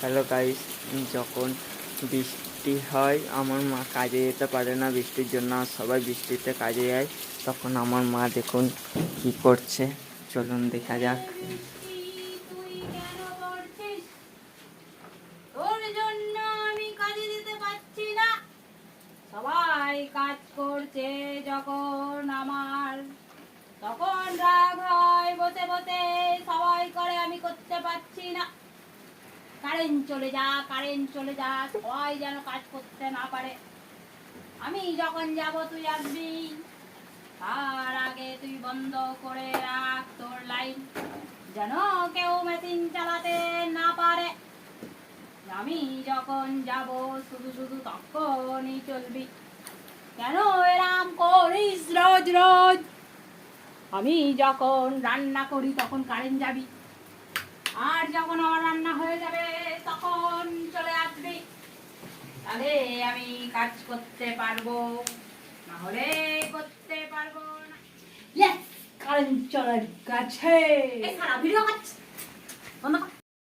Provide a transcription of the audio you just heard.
Hello guys, যখন বৃষ্টি হয় আমার মা কাজে যেতে পারে না বৃষ্টির জন্য, আর সবাই বৃষ্টিতে কাজে যায়। তখন আমার মা দেখুন কি করছে, চলুন দেখা যাক। তুই কেন পড়ছিস? তোর জন্য আমি কাজে যেতে পারছি না। সবাই কাজ করছে যখন আমার, তখন রাগ হয় বসে বসে। সবাই করে, আমি করতে পারছি না। কারেন্ট চলে যা, কারেন্ট চলে যা, সবাই যেন কাজ করতে না পারে। আমি যখন যাব তুই আসবি, তার আগে তুই বন্ধ করে রাখ তোর লাইন, যেন কেউ মেশিন চালাতে না পারে। আমি যখন যাব শুধু শুধু তখনই চলবি। কেন এরাম করিস রোজ রোজ? আমি যখন রান্না করি তখন কারেন্ট যাবি, আর যখন আমার রান্না হয়ে যাবে তখন চলে আসবি। তাহলে আমি কাজ করতে পারবো, না হলে করতে পারবো না। ইয়েস, কারেন্ট চলে গেছে। এই সারা ভিডিও কাজ বন্ধ কর।